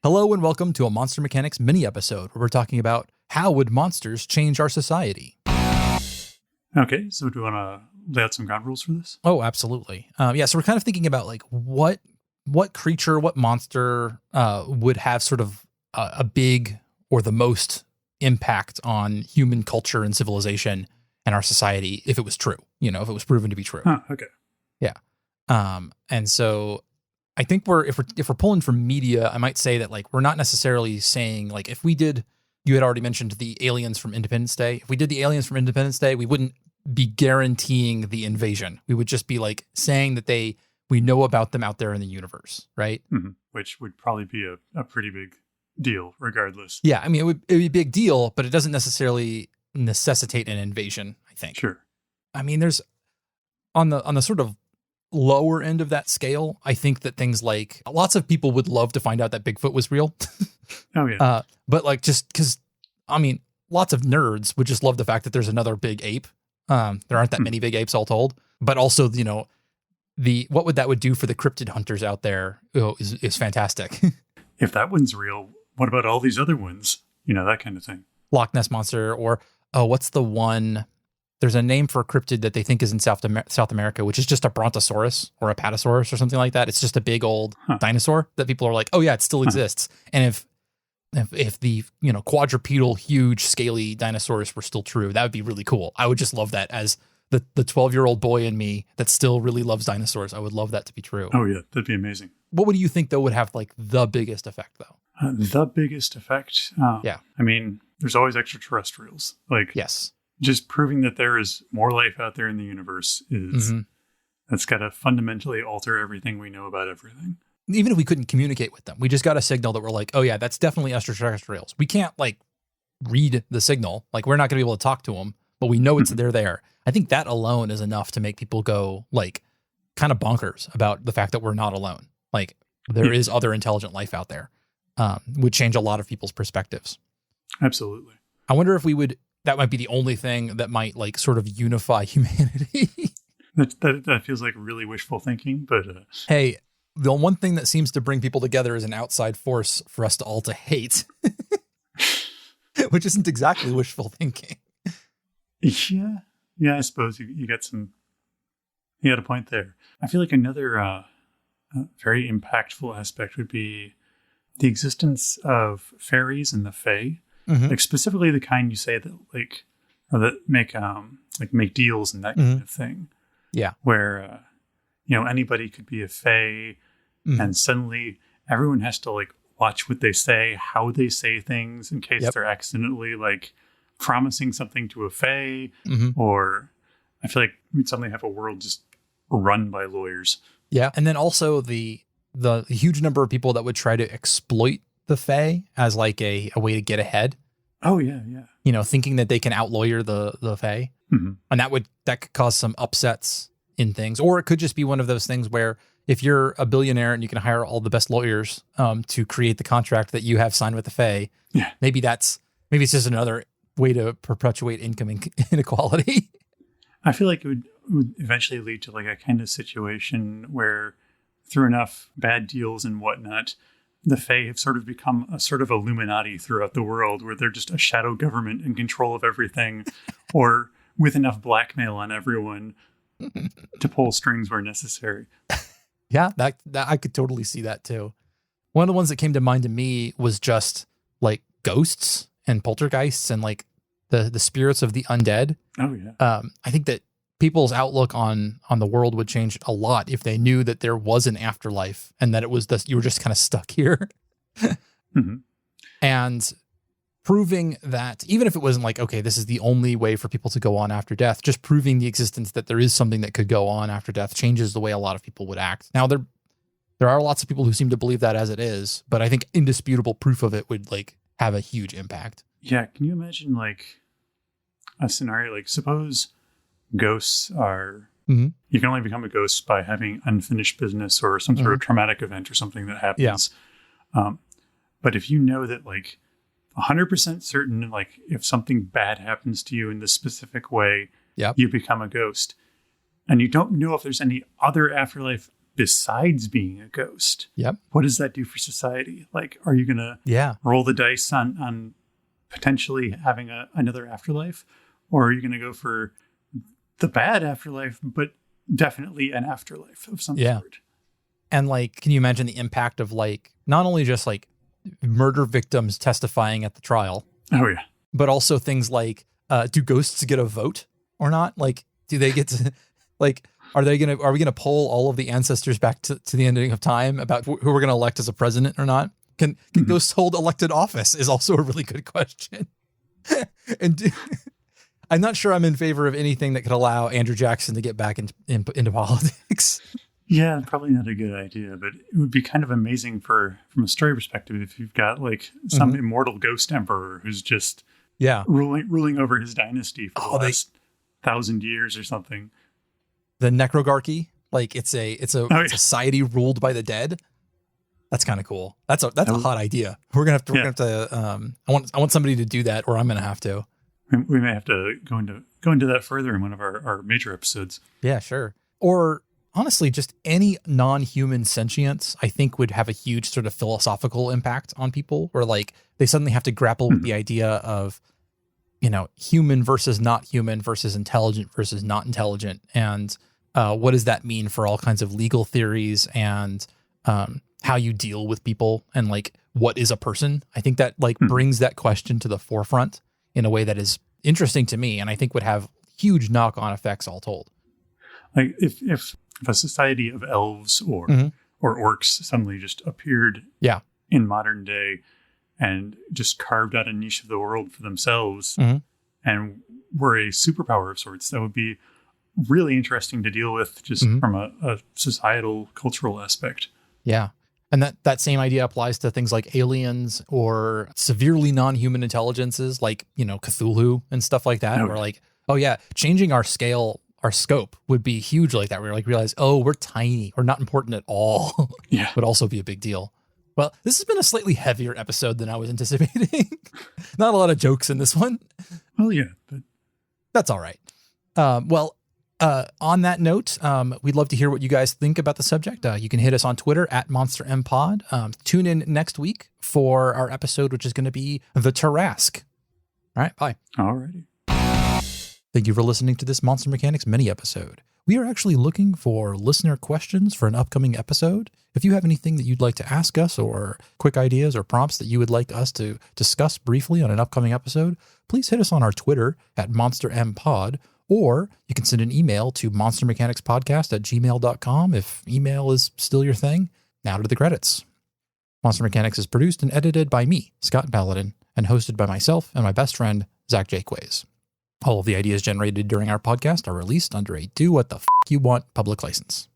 Hello and welcome to a Monster Mechanics mini episode where we're talking about how would monsters change our society. Okay, so do you want to lay out some ground rules for this? Oh, absolutely. So we're kind of thinking about like what creature, what monster would have sort of a big or the most impact on human culture and civilization and our society if it was true, if it was proven to be true. Okay. Yeah. And so I think if we're pulling from media, I might say that like we're not necessarily saying like if we did, you had already mentioned the aliens from Independence Day. If we did the aliens from Independence Day, we wouldn't be guaranteeing the invasion. We would just be like saying that we know about them out there in the universe, right? Mm-hmm. Which would probably be a pretty big deal regardless. Yeah, I mean it would be a big deal, but it doesn't necessarily necessitate an invasion, I think. Sure. I mean, there's on the sort of lower end of that scale, I think that things like lots of people would love to find out that Bigfoot was real. Oh yeah. But like just because, I mean, lots of nerds would just love the fact that there's another big ape. There aren't that many big apes all told, but also, what that would do for the cryptid hunters out there is fantastic. If that one's real, what about all these other ones? That kind of thing. Loch Ness Monster, or what's the one? There's a name for a cryptid that they think is in South America, which is just a brontosaurus or a patasaurus or something like that. It's just a big old dinosaur that people are like, oh yeah, it still exists. And if the quadrupedal, huge, scaly dinosaurs were still true, that would be really cool. I would just love that as the 12-year-old boy in me that still really loves dinosaurs. I would love that to be true. Oh yeah, that'd be amazing. What would you think though would have like the biggest effect though? The biggest effect? Yeah. I mean, there's always extraterrestrials. Like, yes. Just proving that there is more life out there in the universe that's got to fundamentally alter everything we know about everything. Even if we couldn't communicate with them, we just got a signal that we're like, oh yeah, that's definitely extraterrestrials. We can't like read the signal. Like we're not going to be able to talk to them, but we know they're there. I think that alone is enough to make people go like kind of bonkers about the fact that we're not alone. Like there is other intelligent life out there, would change a lot of people's perspectives. Absolutely. I wonder if that might be the only thing that might like sort of unify humanity. that feels like really wishful thinking, but hey, the one thing that seems to bring people together is an outside force for us to all to hate, which isn't exactly wishful thinking. Yeah, I suppose you got a point there. I feel like another very impactful aspect would be the existence of fairies and the fae. Mm-hmm. Like specifically the kind you say that make deals and that kind of thing. Yeah. Where, anybody could be a fae and suddenly everyone has to like watch what they say, how they say things in case they're accidentally like promising something to a fae or I feel like we'd suddenly have a world just run by lawyers. Yeah. And then also the huge number of people that would try to exploit the fae as like a way to get ahead. Oh yeah, yeah. Thinking that they can outlawyer the fae. Mm-hmm. And that could cause some upsets in things. Or it could just be one of those things where if you're a billionaire and you can hire all the best lawyers to create the contract that you have signed with the fae, maybe it's just another way to perpetuate income inequality. I feel like it would eventually lead to like a kind of situation where through enough bad deals and whatnot, the Fae have sort of become a sort of Illuminati throughout the world where they're just a shadow government in control of everything or with enough blackmail on everyone to pull strings where necessary. Yeah, that I could totally see that too. One of the ones that came to mind to me was just like ghosts and poltergeists and like the spirits of the undead. Oh yeah. I think that people's outlook on the world would change a lot if they knew that there was an afterlife and that it was you were just kind of stuck here. And proving that even if it wasn't like, okay, this is the only way for people to go on after death, just proving the existence that there is something that could go on after death changes the way a lot of people would act. Now there are lots of people who seem to believe that as it is, but I think indisputable proof of it would like have a huge impact. Yeah. Can you imagine like a scenario, like suppose ghosts are, you can only become a ghost by having unfinished business or some sort of traumatic event or something that happens. Yeah. But if you know that like 100% certain, like if something bad happens to you in this specific way, you become a ghost and you don't know if there's any other afterlife besides being a ghost. Yep. What does that do for society? Like, are you going to roll the dice on potentially having another afterlife? Or are you going to go for the bad afterlife, but definitely an afterlife of some sort? And like, can you imagine the impact of like, not only just like murder victims testifying at the trial? Oh, yeah. But also things like, do ghosts get a vote or not? Like, do they get to, like, are we going to poll all of the ancestors back to the ending of time about who we're going to elect as a president or not? Can ghosts hold elected office is also a really good question. And I'm not sure I'm in favor of anything that could allow Andrew Jackson to get back into politics. Yeah, probably not a good idea, but it would be kind of amazing from a story perspective if you've got like some immortal ghost emperor who's just ruling over his dynasty for the last 1,000 years or something. The necrogarchy, like it's a society ruled by the dead. That's kind of cool. That's a hot idea. We're gonna have to. I want somebody to do that, or I'm gonna have to. We may have to go into that further in one of our major episodes. Yeah, sure. Or honestly, just any non-human sentience, I think, would have a huge sort of philosophical impact on people, where like they suddenly have to grapple with the idea of, human versus not human versus intelligent versus not intelligent, and what does that mean for all kinds of legal theories and how you deal with people and like what is a person? I think that like brings that question to the forefront in a way that is interesting to me, and I think would have huge knock-on effects all told. Like if a society of elves or orcs suddenly just appeared in modern day and just carved out a niche of the world for themselves and were a superpower of sorts, that would be really interesting to deal with just from a societal, cultural aspect. Yeah. And that same idea applies to things like aliens or severely non-human intelligences like, Cthulhu and stuff like that. Where like, changing our scope would be huge like that. Where like realize, we're tiny, we're not important at all. Would also be a big deal. Well, this has been a slightly heavier episode than I was anticipating. Not a lot of jokes in this one. Well, yeah, but that's all right. On that note, we'd love to hear what you guys think about the subject. You can hit us on Twitter at MonsterMPod. Tune in next week for our episode, which is going to be the Tarrasque. All right, bye. All righty. Thank you for listening to this Monster Mechanics mini episode. We are actually looking for listener questions for an upcoming episode. If you have anything that you'd like to ask us or quick ideas or prompts that you would like us to discuss briefly on an upcoming episode, please hit us on our Twitter at MonsterMPod, or you can send an email to monstermechanicspodcast@gmail.com if email is still your thing. Now to the credits. Monster Mechanics is produced and edited by me, Scott Paladin, and hosted by myself and my best friend, Zach Jaquays. All of the ideas generated during our podcast are released under a Do What the F You Want public license.